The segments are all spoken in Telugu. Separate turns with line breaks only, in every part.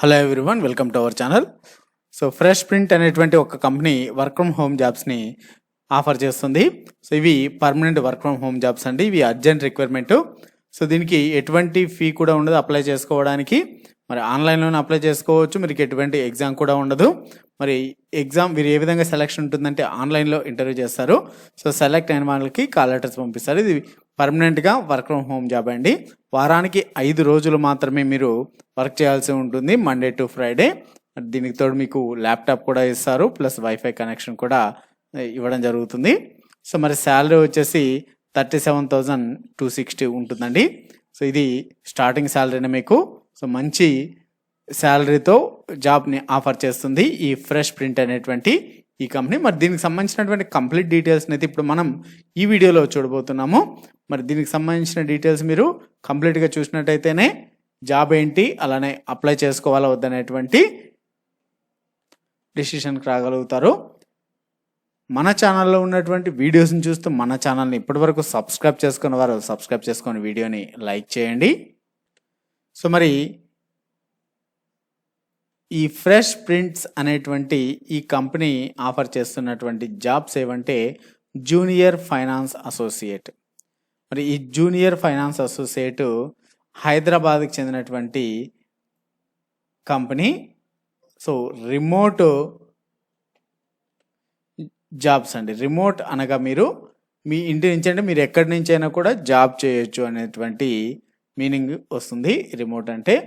Hello everyone, welcome to our channel. So fresh print అనేటువంటి ఒక కంపెనీ వర్క్ ఫ్రమ్ హోమ్ జాబ్స్ని ఆఫర్ చేస్తుంది. సో ఇవి permanent work from home jobs అండి. ఇవి అర్జెంట్ రిక్వైర్మెంట్. సో దీనికి ఎటువంటి ఫీ కూడా ఉండదు అప్లై చేసుకోవడానికి. మరి ఆన్లైన్లోనే అప్లై చేసుకోవచ్చు. మీకు ఎటువంటి ఎగ్జామ్ కూడా ఉండదు. మరి ఎగ్జామ్ మీరు ఏ విధంగా సెలెక్షన్ ఉంటుందంటే ఆన్లైన్లో ఇంటర్వ్యూ చేస్తారు. సో సెలెక్ట్ అయిన వాళ్ళకి కాల్ లెటర్స్ పంపిస్తారు. ఇది పర్మనెంట్గా వర్క్ ఫ్రమ్ హోమ్ జాబ్ అండి. వారానికి 5 రోజులు మాత్రమే మీరు వర్క్ చేయాల్సి ఉంటుంది, మండే టు ఫ్రైడే. దీనికి తోడు మీకు ల్యాప్టాప్ కూడా ఇస్తారు, ప్లస్ వైఫై కనెక్షన్ కూడా ఇవ్వడం జరుగుతుంది. సో మరి శాలరీ వచ్చేసి 37,260 ఉంటుందండి. సో ఇది స్టార్టింగ్ శాలరీనే మీకు. సో మంచి శాలరీతో జాబ్ని ఆఫర్ చేస్తుంది ఈ ఫ్రెష్ ప్రింట్ అనేటువంటి ఈ కంపెనీ. మరి దీనికి సంబంధించినటువంటి కంప్లీట్ డీటెయిల్స్ని అయితే ఇప్పుడు మనం ఈ వీడియోలో చూడబోతున్నాము. మరి దీనికి సంబంధించిన డీటెయిల్స్ మీరు కంప్లీట్గా చూసినట్టయితేనే జాబ్ ఏంటి, అలానే అప్లై చేసుకోవాలా వద్దనేటువంటి డిసిషన్కి రాగలుగుతారు. మన ఛానల్లో ఉన్నటువంటి వీడియోస్ని చూస్తూ మన ఛానల్ని ఇప్పటివరకు సబ్స్క్రైబ్ చేసుకున్న వారు సబ్స్క్రైబ్ చేసుకొని వీడియోని లైక్ చేయండి. సో మరి ఈ ఫ్రెష్ ప్రింట్స్ అనేటువంటి ఈ కంపెనీ ఆఫర్ చేస్తున్నటువంటి జాబ్స్ ఏవంటే జూనియర్ ఫైనాన్స్ అసోసియేట్. మరి ఈ జూనియర్ ఫైనాన్స్ అసోసియేట్ హైదరాబాద్కి చెందినటువంటి కంపెనీ. సో రిమోట్ జాబ్స్ అండి. రిమోట్ అనగా మీరు మీ ఇంటి నుంచి అంటే మీరు ఎక్కడి నుంచి అయినా కూడా జాబ్ చేయొచ్చు అనేటువంటి మీనింగ్ వస్తుంది రిమోట్ అంటే.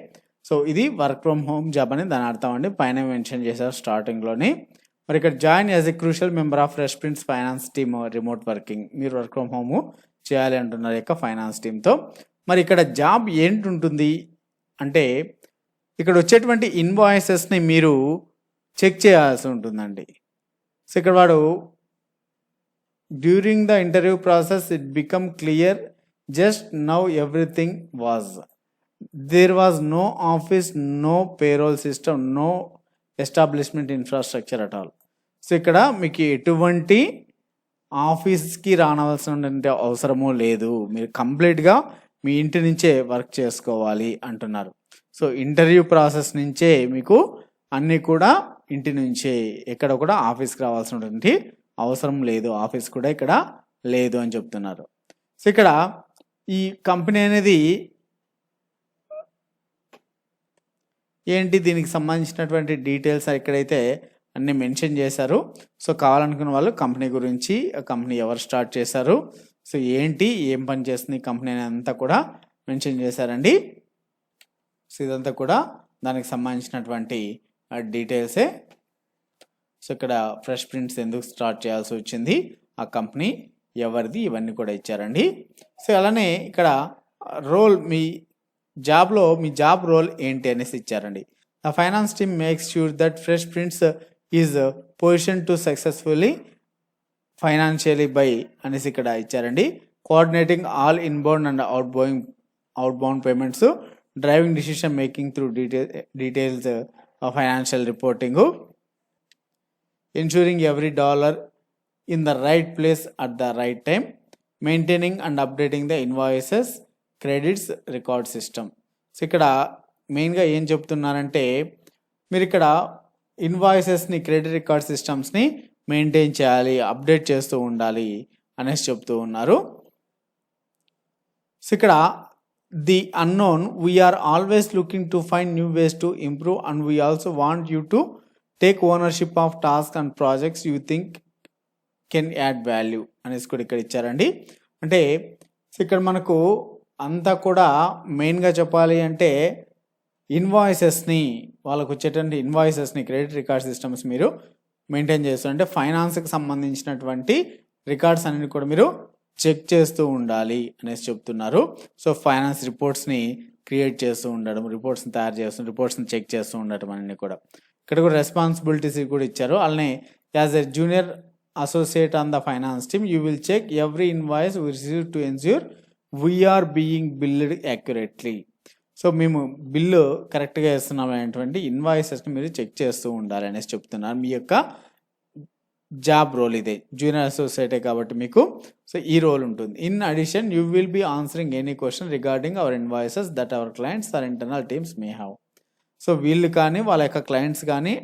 సో ఇది వర్క్ ఫ్రమ్ హోమ్ జాబ్ అని దాని అర్థం అండి. పైన మెన్షన్ చేశారు స్టార్టింగ్లోని. మరి ఇక్కడ join as a crucial member of fresh prints finance team remote working. మీరు వర్క్ ఫ్రమ్ హోమ్ చేయాలి అంటున్నారు యొక్క ఫైనాన్స్ టీమ్తో. మరి ఇక్కడ జాబ్ ఏంటి ఉంటుంది అంటే ఇక్కడ వచ్చేటువంటి ఇన్వాయిసెస్ని మీరు చెక్ చేయాల్సి ఉంటుందండి. సో ఇక్కడ వాడు during the interview process it become clear just now everything was there was no office, no payroll system, no establishment infrastructure at all. So ఇక్కడ మీకు ఎటువంటి ఆఫీస్కి రానవలసిన అవసరమూ లేదు. మీరు కంప్లీట్గా మీ ఇంటి నుంచే వర్క్ చేసుకోవాలి అంటున్నారు. సో ఇంటర్వ్యూ ప్రాసెస్ నుంచే మీకు అన్నీ కూడా ఇంటి నుంచే, ఎక్కడ కూడా ఆఫీస్కి రావాల్సినటువంటి అవసరం లేదు, ఆఫీస్ కూడా ఇక్కడ లేదు అని చెప్తున్నారు. సో ఇక్కడ ఈ కంపెనీ అనేది ఏంటి, దీనికి సంబంధించినటువంటి డీటెయిల్స్ ఇక్కడైతే అన్ని మెన్షన్ చేశారు. సో కావాలనుకున్న వాళ్ళు కంపెనీ గురించి, ఆ కంపెనీ ఎవరు స్టార్ట్ చేశారు, సో ఏంటి, ఏం పని చేస్తుంది కంపెనీ అంతా కూడా మెన్షన్ చేశారండి. సో ఇదంతా కూడా దానికి సంబంధించినటువంటి డీటెయిల్సే. సో ఇక్కడ ఫ్రెష్ ప్రింట్స్ ఎందుకు స్టార్ట్ చేయాల్సి వచ్చింది, ఆ కంపెనీ ఎవరిది, ఇవన్నీ కూడా ఇచ్చారండి. సో అలానే ఇక్కడ రోల్, మీ జాబ్లో మీ జాబ్ రోల్ ఏంటి అనేసి ఇచ్చారండి. The finance team makes sure that fresh prints is position to successfully financially by అనేసి ఇక్కడ ఇచ్చారండి. Coordinating all inbound and outbound payments, driving decision making through details financial reporting, ensuring every dollar in the right place at the right time, maintaining and updating the invoices, credits record system. So ఇక్కడ మెయిన్గా ఏం చెప్తున్నారంటే మీరు ఇక్కడ ఇన్వాయిసెస్ని, క్రెడిట్ రికార్డ్ సిస్టమ్స్ని మెయింటైన్ చేయాలి, అప్డేట్ చేస్తూ ఉండాలి అనేసి చెప్తూ ఉన్నారు. సో ఇక్కడ the unknown, we're always looking to find new ways to improve and we also want you to take ownership of task and projects you think can add value అనేసి కూడా ఇక్కడ ఇచ్చారండి. అంటే ఇక్కడ మనకు అంతా కూడా మెయిన్గా చెప్పాలి అంటే ఇన్వాయిసెస్ని, వాళ్ళకు వచ్చేటువంటి ఇన్వాయిసెస్ని, క్రెడిట్ రికార్డ్ సిస్టమ్స్ మీరు మెయింటైన్ చేస్తూ, అంటే ఫైనాన్స్కి సంబంధించినటువంటి రికార్డ్స్ అన్ని కూడా మీరు చెక్ చేస్తూ ఉండాలి అనేసి చెప్తున్నారు. సో ఫైనాన్స్ రిపోర్ట్స్ని క్రియేట్ చేస్తూ ఉండడం, రిపోర్ట్స్ని తయారు చేస్తూ, రిపోర్ట్స్ని చెక్ చేస్తూ ఉండటం అన్నీ కూడా. ఇక్కడ కూడా రెస్పాన్సిబిలిటీస్ కూడా ఇచ్చారు. అలానే as a junior associate on the finance team you will check every invoice we receive to ensure we're being billed accurately. So మేము బిల్లు కరెక్ట్గా ఇస్తున్నాం అనేటువంటి ఇన్వాయిసెస్ని మీరు చెక్ చేస్తూ ఉండాలి అనేసి చెప్తున్నారు. మీ యొక్క జాబ్ రోల్ ఇదే, జూనియర్ అసోసియేటే కాబట్టి మీకు సో ఈ రోల్ ఉంటుంది. In addition you will be answering any question regarding our invoices that our clients or internal teams may have. So వీళ్ళు కానీ వాళ్ళ యొక్క క్లయింట్స్ కానీ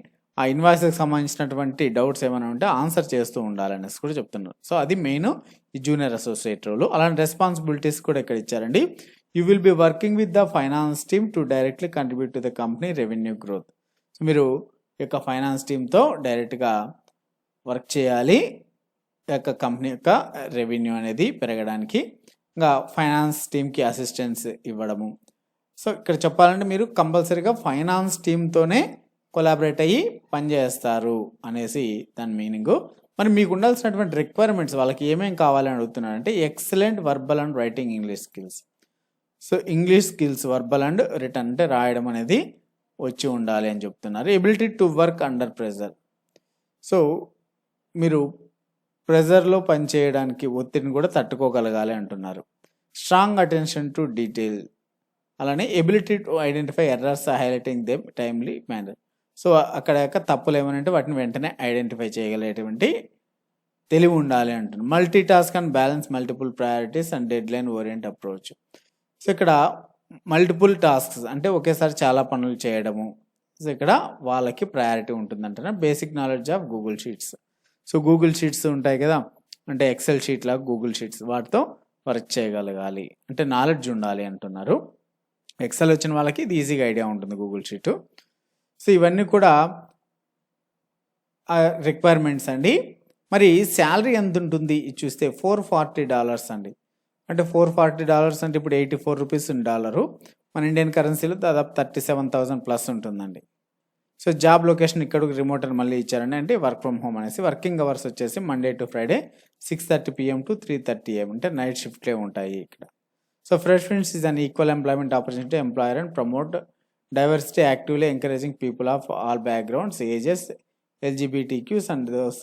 ఆ ఇన్వాయిస్కి సంబంధించినటువంటి డౌట్స్ ఏమైనా ఉంటే ఆన్సర్ చేస్తూ ఉండాలనేసి కూడా చెప్తున్నారు. సో అది మెయిన్ ఈ జూనియర్ అసోసియేట్ రోల్. అలాంటి రెస్పాన్సిబిలిటీస్ కూడా ఇక్కడ ఇచ్చారండి. You will be working with the finance team to directly contribute to the company revenue growth. So మీరు ఈ యొక్క ఫైనాన్స్ టీమ్తో డైరెక్ట్గా వర్క్ చేయాలి ఈ యొక్క కంపెనీ యొక్క రెవెన్యూ అనేది పెరగడానికి. ఇంకా ఫైనాన్స్ టీమ్కి అసిస్టెన్స్ ఇవ్వడము. సో ఇక్కడ చెప్పాలంటే మీరు కంపల్సరీగా ఫైనాన్స్ టీమ్తోనే కొలాబరేట్ అయ్యి పనిచేస్తారు అనేసి దాని మీనింగ్. మరి మీకు ఉండాల్సినటువంటి రిక్వైర్మెంట్స్ వాళ్ళకి ఏమేమి కావాలని అడుగుతున్నారంటే excellent verbal and writing English skills. So English skills verbal and written అంటే రాయడం అనేది వచ్చి ఉండాలి అని చెప్తున్నారు. Ability to work under pressure. So మీరు ప్రెజర్లో పనిచేయడానికి ఒత్తిడిని కూడా తట్టుకోగలగాలి అంటున్నారు. Strong attention to detail. అలానే ability to identify errors highlighting them timely manner. So అక్కడ యొక్క తప్పులు ఏమనంటే వాటిని వెంటనే ఐడెంటిఫై చేయగలిగేటువంటి తెలివి ఉండాలి అంటున్నారు. Multi task and balance multiple priorities and dead line orient approach. So ఇక్కడ మల్టిపుల్ టాస్క్స్ అంటే ఒకేసారి చాలా పనులు చేయడము. సో ఇక్కడ వాళ్ళకి ప్రయారిటీ ఉంటుందంటే basic knowledge of Google sheets. So Google sheets ఉంటాయి కదా, అంటే ఎక్సెల్ షీట్ లాగా గూగుల్ షీట్స్, వాటితో వర్క్ చేయగలగాలి అంటే నాలెడ్జ్ ఉండాలి అంటున్నారు. ఎక్సెల్ వచ్చిన వాళ్ళకి ఇది ఈజీగా ఐడియా ఉంటుంది గూగుల్ షీటు. సో ఇవన్నీ కూడా రిక్వైర్మెంట్స్ అండి. మరి శాలరీ ఎంత ఉంటుంది చూస్తే $440 అండి. అంటే $440 అంటే ఇప్పుడు 84 రూపీస్ డాలరు, మన ఇండియన్ కరెన్సీలో దాదాపు 37,000 ప్లస్ ఉంటుందండి. సో జాబ్ లొకేషన్ ఇక్కడ రిమోట్ అని మళ్ళీ ఇచ్చారండి, అంటే వర్క్ ఫ్రమ్ హోమ్ అనేసి. వర్కింగ్ అవర్స్ వచ్చేసి Monday to Friday 6:30 PM to 3:30 AM, అంటే నైట్ షిఫ్ట్లే ఉంటాయి ఇక్కడ. So freshers is an equal employment opportunity employer and promote diversity actively encouraging people of all backgrounds ages LGBTQs and those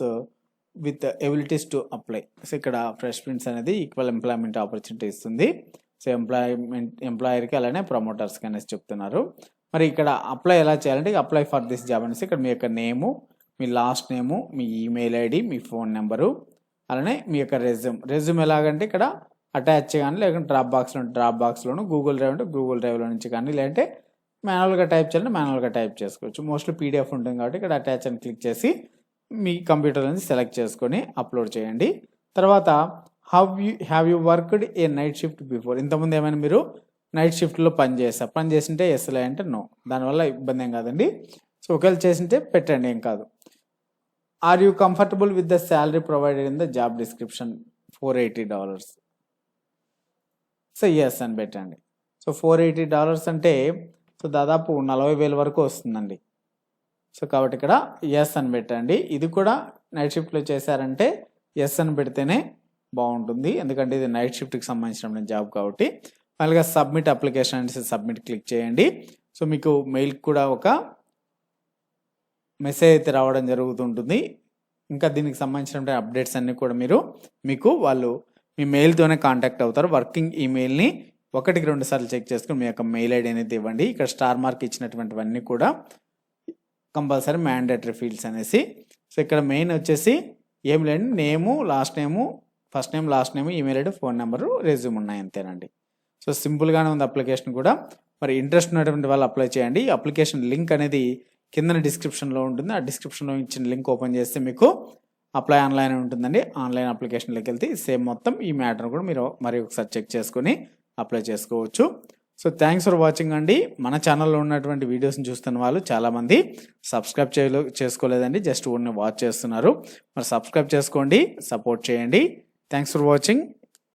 with abilities to apply. So ఇక్కడ ఫ్రెష్ ప్రిన్స్ అనేది ఈక్వల్ ఎంప్లాయ్మెంట్ ఆపర్చునిటీ ఇస్తుంది. సో ఎంప్లాయర్కి అలానే ప్రమోటర్స్కి అనేసి చెప్తున్నారు. మరి ఇక్కడ అప్లై ఎలా చేయాలంటే అప్లై ఫర్ దిస్ జాబ్ అనేసి ఇక్కడ మీ యొక్క నేము, మీ లాస్ట్ నేము, మీ ఈమెయిల్ ఐడి, మీ ఫోన్ నెంబరు, అలానే మీ యొక్క రెజ్యూమ్ ఎలాగంటే ఇక్కడ అటాచ్ కానీ లేకుంటే డ్రాప్ బాక్స్లోను, గూగుల్ డ్రైవ్ అంటే గూగుల్ డ్రైవ్లో నుంచి కానీ, లేదంటే మాన్యువల్గా టైప్ చేయాలంటే మాన్యువల్గా టైప్ చేసుకోవచ్చు. మోస్ట్లీ PDF ఉంటుంది కాబట్టి ఇక్కడ అటాచ్ అని క్లిక్ చేసి మీ కంప్యూటర్ నుంచి సెలెక్ట్ చేసుకొని అప్లోడ్ చేయండి. తర్వాత have you worked A night shift before. ఇంతకుముందు ఏమైనా మీరు నైట్ షిఫ్ట్లో పని చేసింటే ఎస్, అంటే నో, దానివల్ల ఇబ్బంది ఏం కాదండి. సో ఒకవేళ చేసింటే పెట్టండి, ఏం కాదు. Are you comfortable with the salary provided in the job description $480. So yes అని పెట్టండి. సో $480 అంటే సో దాదాపు 40,000 వరకు వస్తుందండి. సో కాబట్టి ఇక్కడ ఎస్ అని పెట్టండి. ఇది కూడా నైట్ షిఫ్ట్లో చేశారంటే ఎస్ అని పెడితేనే బాగుంటుంది, ఎందుకంటే ఇది నైట్ షిఫ్ట్కి సంబంధించిన జాబ్ కాబట్టి. ఫైనల్గా సబ్మిట్ అప్లికేషన్ అనేసి సబ్మిట్ క్లిక్ చేయండి. సో మీకు మెయిల్కి కూడా ఒక మెసేజ్ అయితే రావడం జరుగుతుంటుంది. ఇంకా దీనికి సంబంధించిన అప్డేట్స్ అన్నీ కూడా మీకు వాళ్ళు మీ మెయిల్తోనే కాంటాక్ట్ అవుతారు. వర్కింగ్ ఈమెయిల్ని 1-2 సార్లు చెక్ చేసుకుని మీ యొక్క మెయిల్ ఐడి అనేది ఇవ్వండి. ఇక్కడ స్టార్ మార్క్ ఇచ్చినటువంటివన్నీ కూడా కంపల్సరీ మ్యాండేటరీ ఫీల్డ్స్ అనేసి. సో ఇక్కడ మెయిన్ వచ్చేసి ఏం లేండి, name, last name, first name, last name, email ID, phone number, resume ఉన్నాయి, అంతేనండి. సో సింపుల్గానే ఉంది అప్లికేషన్ కూడా. మరి ఇంట్రెస్ట్ ఉన్నటువంటి వాళ్ళు అప్లై చేయండి. అప్లికేషన్ లింక్ అనేది కింద డిస్క్రిప్షన్లో ఉంటుంది. ఆ డిస్క్రిప్షన్లో ఇచ్చిన లింక్ ఓపెన్ చేస్తే మీకు అప్లై ఆన్లైన్ ఉంటుందండి. ఆన్లైన్ అప్లికేషన్లోకి వెళ్తే సేమ్ మొత్తం ఈ మ్యాటర్ కూడా మీరు మరి ఒకసారి చెక్ చేసుకొని అప్లై చేసుకోవచ్చు. సో థ్యాంక్స్ ఫర్ వాచింగ్ అండి. మన ఛానల్లో ఉన్నటువంటి వీడియోస్ని చూస్తున్న వాళ్ళు చాలామంది సబ్స్క్రైబ్ చేసుకోలేదండి, జస్ట్ ఓన్లీ వాచ్ చేస్తున్నారు. మరి సబ్స్క్రైబ్ చేసుకోండి, సపోర్ట్ చేయండి. Thanks for watching.